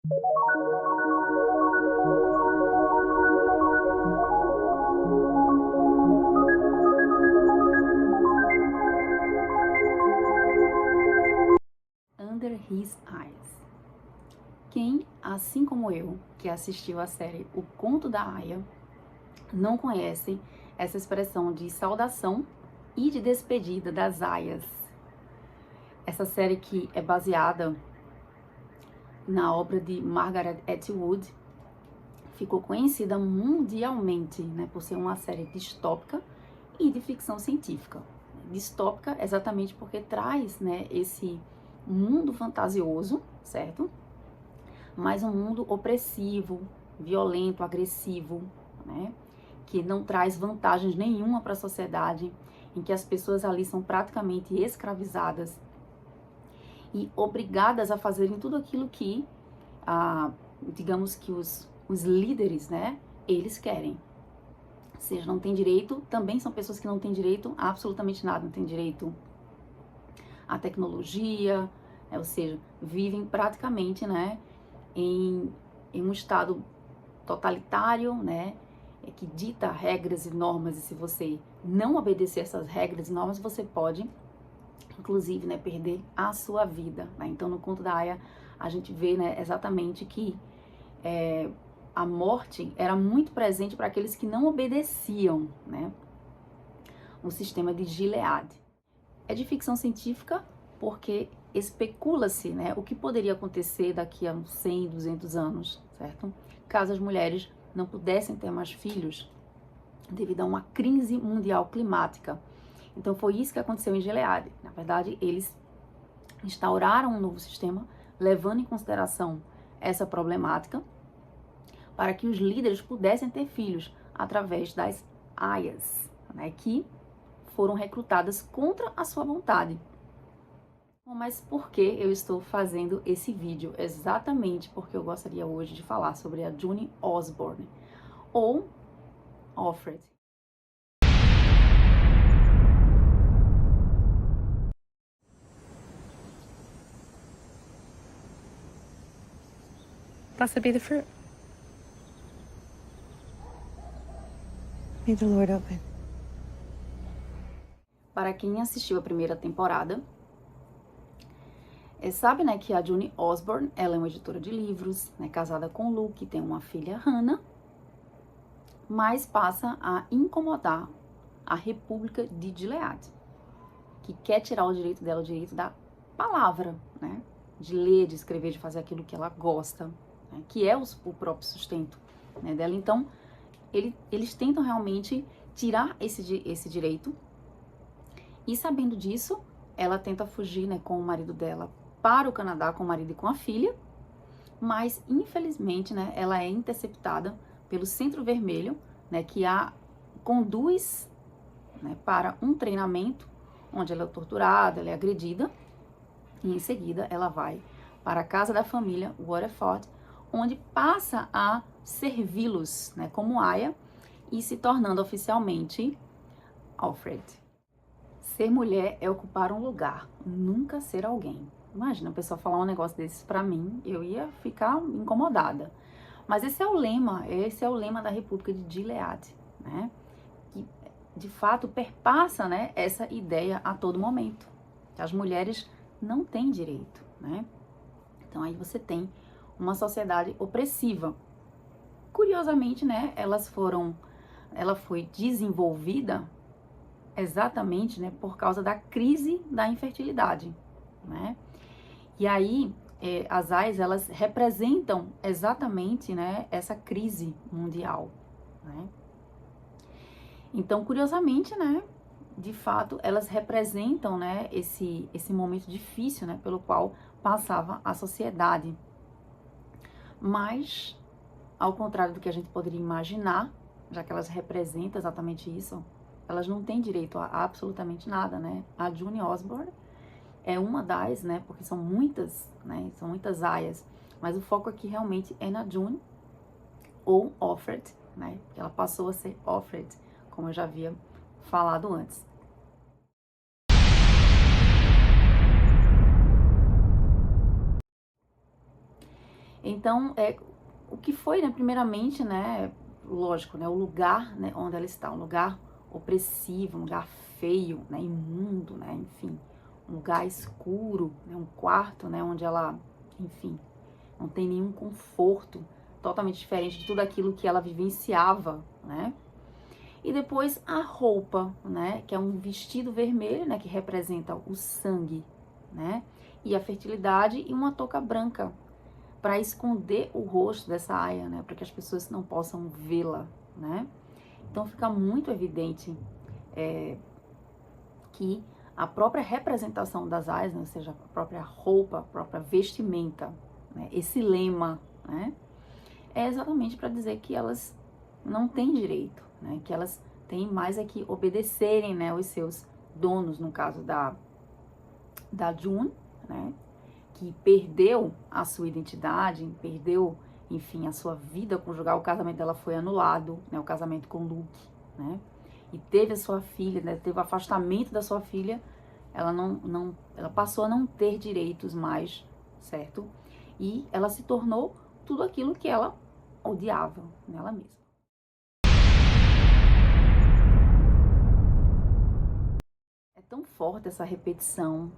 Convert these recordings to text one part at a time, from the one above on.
Under His Eyes. Quem, assim como eu, que assistiu a série O Conto da Aia, não conhece essa expressão de saudação e de despedida das aias? Essa série que é baseada na obra de Margaret Atwood, ficou conhecida mundialmente, né, por ser uma série distópica e de ficção científica. Distópica exatamente porque traz, né, esse mundo fantasioso, certo? Mas um mundo opressivo, violento, agressivo, né, que não traz vantagens nenhuma para a sociedade, em que as pessoas ali são praticamente escravizadas e obrigadas a fazerem tudo aquilo que, digamos que os líderes, né, eles querem. Ou seja, não tem direito, também são pessoas que não têm direito a absolutamente nada, não têm direito à tecnologia, ou seja, vivem praticamente, né, em um estado totalitário, né, que dita regras e normas, e se você não obedecer essas regras e normas, você pode, inclusive, né, perder a sua vida, né? Então, no Conto da Aia, a gente vê, né, exatamente que a morte era muito presente para aqueles que não obedeciam, né, o sistema de Gilead. É de ficção científica porque especula-se, né, o que poderia acontecer daqui a uns 100, 200 anos, certo? Caso as mulheres não pudessem ter mais filhos devido a uma crise mundial climática. Então foi isso que aconteceu em Gilead. Na verdade, eles instauraram um novo sistema, levando em consideração essa problemática, para que os líderes pudessem ter filhos através das aias, né, que foram recrutadas contra a sua vontade. Bom, mas por que eu estou fazendo esse vídeo? Exatamente porque eu gostaria hoje de falar sobre a June Osborne, ou Offred. Blessed be the fruit. May the Lord open. Para quem assistiu a primeira temporada, sabe, né, que a June Osborne, ela é uma editora de livros, né, casada com Luke, tem uma filha, Hannah, mas passa a incomodar a República de Gilead, que quer tirar o direito dela, o direito da palavra, né, de ler, de escrever, de fazer aquilo que ela gosta, né, que é o próprio sustento, né, dela. Então, eles tentam realmente tirar esse direito, e sabendo disso, ela tenta fugir, né, com o marido dela para o Canadá, com o marido e com a filha, mas infelizmente, né, ela é interceptada pelo Centro Vermelho, né, que a conduz, né, para um treinamento onde ela é torturada, ela é agredida, e em seguida ela vai para a casa da família Waterford, onde passa a servi-los, né, como aia, e se tornando oficialmente Offred. Ser mulher é ocupar um lugar, nunca ser alguém. Imagina a pessoa falar um negócio desses pra mim, eu ia ficar incomodada. Mas esse é o lema da República de Gilead, né? Que de fato perpassa, né, essa ideia a todo momento, que as mulheres não têm direito, né? Então aí você tem uma sociedade opressiva. Curiosamente, né, ela foi desenvolvida exatamente, né, por causa da crise da infertilidade, né? E aí, as aias, elas representam exatamente, né, essa crise mundial, né? Então, curiosamente, né, de fato, elas representam, né, esse momento difícil, né, pelo qual passava a sociedade. Mas, ao contrário do que a gente poderia imaginar, já que elas representam exatamente isso, elas não têm direito a absolutamente nada, né? A June Osborne é uma das, né, porque são muitas, né, são muitas aias, mas o foco aqui realmente é na June, ou Offred, né, que ela passou a ser Offred, como eu já havia falado antes. Então, o que foi, né, primeiramente, né, lógico, né, o lugar, né, onde ela está, um lugar opressivo, um lugar feio, né, imundo, né, enfim, um lugar escuro, né, um quarto, né, onde ela, enfim, não tem nenhum conforto, totalmente diferente de tudo aquilo que ela vivenciava, né? E depois a roupa, né, que é um vestido vermelho, né, que representa o sangue, né, e a fertilidade, e uma touca branca para esconder o rosto dessa aia, né, para que as pessoas não possam vê-la, né? Então fica muito evidente que a própria representação das aias, né, ou seja, a própria roupa, a própria vestimenta, né, esse lema, né, é exatamente para dizer que elas não têm direito, né, que elas têm mais é que obedecerem, né, os seus donos, no caso da June, né, que perdeu a sua identidade, perdeu, enfim, a sua vida conjugal, o casamento dela foi anulado, né, o casamento com Luke, né, e teve a sua filha, né, teve o afastamento da sua filha, ela passou a não ter direitos mais, certo? E ela se tornou tudo aquilo que ela odiava nela mesma. É tão forte essa repetição,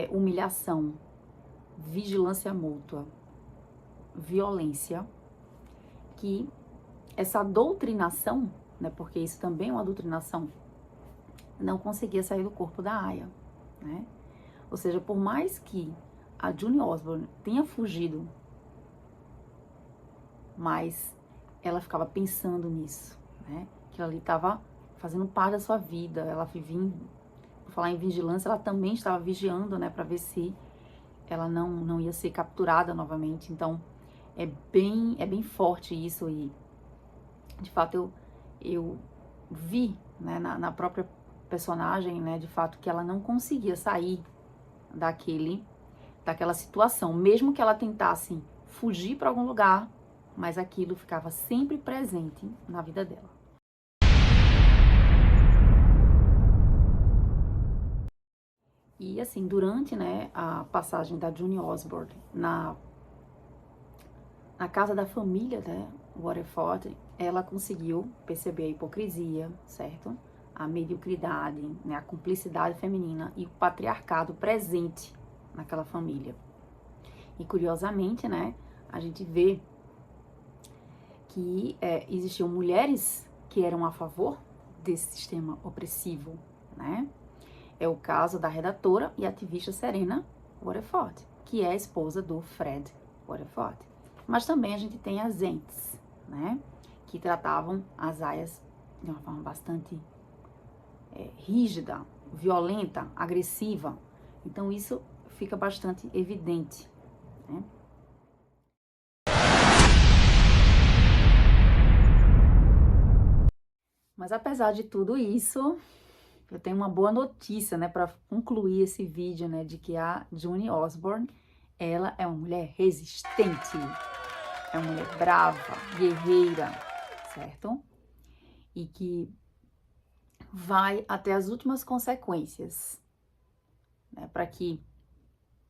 humilhação, vigilância mútua, violência, que essa doutrinação, né, porque isso também é uma doutrinação, não conseguia sair do corpo da Aya, né? Ou seja, por mais que a June Osborne tenha fugido, mas ela ficava pensando nisso, né? Que ela ali estava fazendo parte da sua vida, ela vivia, por falar em vigilância, ela também estava vigiando, né, para ver se ela não ia ser capturada novamente. Então, é bem forte isso e, de fato, eu vi, né, na própria personagem, né, de fato, que ela não conseguia sair daquela situação, mesmo que ela tentasse fugir para algum lugar, mas aquilo ficava sempre presente na vida dela. E assim, durante, né, a passagem da June Osborne na casa da família, né, Waterford, ela conseguiu perceber a hipocrisia, certo? A mediocridade, né, a cumplicidade feminina e o patriarcado presente naquela família. E curiosamente, né, a gente vê que existiam mulheres que eram a favor desse sistema opressivo, né? É o caso da redatora e ativista Serena Waterford, que é a esposa do Fred Waterford. Mas também a gente tem as entes, né? Que tratavam as aias de uma forma bastante rígida, violenta, agressiva. Então isso fica bastante evidente, né? Mas apesar de tudo isso, eu tenho uma boa notícia, né, para concluir esse vídeo, né, de que a June Osborne, ela é uma mulher resistente, é uma mulher brava, guerreira, certo? E que vai até as últimas consequências, né, para que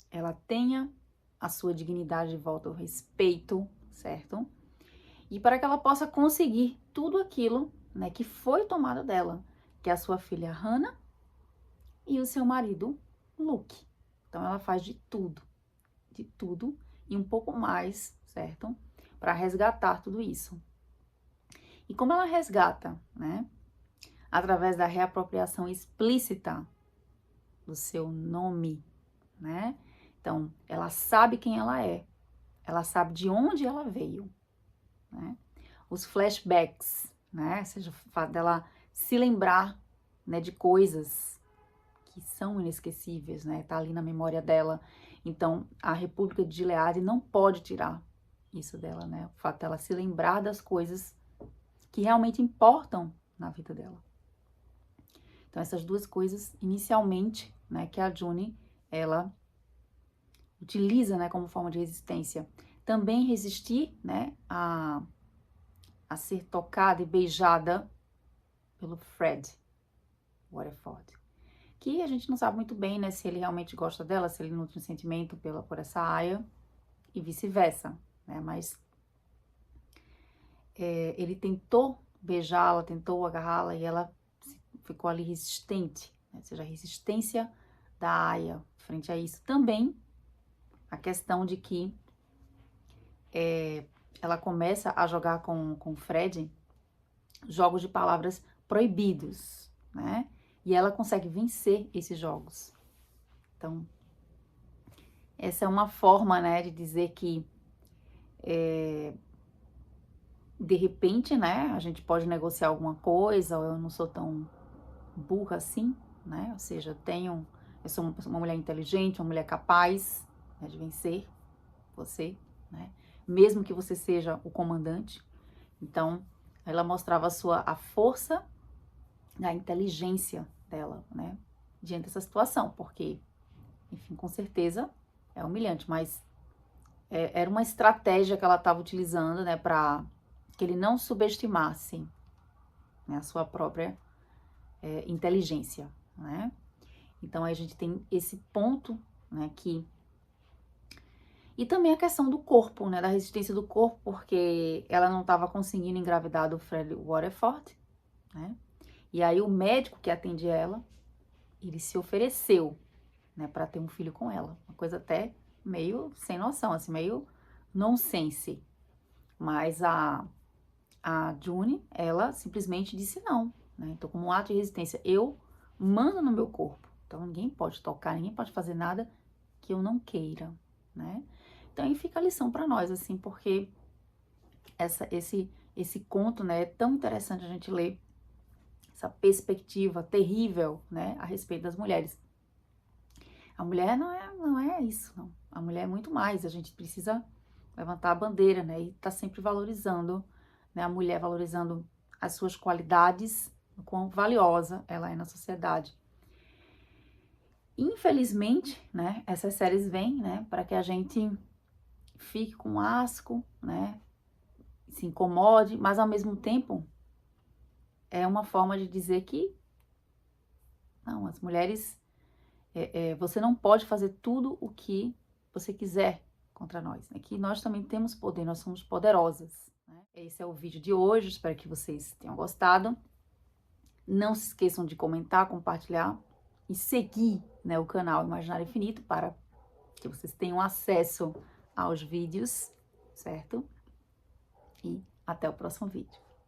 ela tenha a sua dignidade de volta, o respeito, certo? E para que ela possa conseguir tudo aquilo, né, que foi tomado dela, que é a sua filha Hannah e o seu marido Luke. Então ela faz de tudo e um pouco mais, certo? Para resgatar tudo isso. E como ela resgata, né? Através da reapropriação explícita do seu nome, né? Então, ela sabe quem ela sabe de onde ela veio, né? Os flashbacks, né? Ou seja, o fato dela se lembrar, né, de coisas que são inesquecíveis, né? Tá ali na memória dela. Então, a República de Gilead não pode tirar isso dela, né? O fato dela se lembrar das coisas que realmente importam na vida dela. Então, essas duas coisas, inicialmente, né, que a June, ela utiliza, né, como forma de resistência. Também resistir, né, a ser tocada e beijada pelo Fred Waterford. Que a gente não sabe muito bem, né, se ele realmente gosta dela, se ele nutre um sentimento por essa Aya e vice-versa, né? Mas ele tentou beijá-la, tentou agarrá-la e ela ficou ali resistente, né? Ou seja, a resistência da Aya frente a isso. Também a questão de que ela começa a jogar com o Fred jogos de palavras proibidos, né? E ela consegue vencer esses jogos. Então, essa é uma forma, né, de dizer que de repente, né, a gente pode negociar alguma coisa, ou eu não sou tão burra assim, né? Ou seja, eu sou uma mulher inteligente, uma mulher capaz, né, de vencer você, né? Mesmo que você seja o comandante. Então, ela mostrava a força, a inteligência dela, né? Diante dessa situação, porque, enfim, com certeza é humilhante, mas era uma estratégia que ela estava utilizando, né, para que ele não subestimasse, né, a sua própria inteligência, né? Então, aí a gente tem esse ponto, né, que... E também a questão do corpo, né, da resistência do corpo, porque ela não estava conseguindo engravidar do Fred Waterford, né? E aí o médico que atende ela, ele se ofereceu, né, para ter um filho com ela. Uma coisa até meio sem noção, assim, meio nonsense. Mas a June, ela simplesmente disse não, né? Então, como um ato de resistência, eu mando no meu corpo. Então, ninguém pode tocar, ninguém pode fazer nada que eu não queira, né? Então, aí fica a lição para nós, assim, porque esse conto, né, é tão interessante a gente ler essa perspectiva terrível, né, a respeito das mulheres. A mulher não é isso, não. A mulher é muito mais. A gente precisa levantar a bandeira, né, e tá sempre valorizando, né, a mulher valorizando as suas qualidades, o quão valiosa ela é na sociedade. Infelizmente, né, essas séries vêm, né, para que a gente fique com asco, né, se incomode, mas ao mesmo tempo é uma forma de dizer que não, as mulheres, você não pode fazer tudo o que você quiser contra nós, né? Que nós também temos poder, nós somos poderosas, né? Esse é o vídeo de hoje, espero que vocês tenham gostado. Não se esqueçam de comentar, compartilhar e seguir, né, o canal Imaginário Infinito para que vocês tenham acesso aos vídeos, certo? E até o próximo vídeo.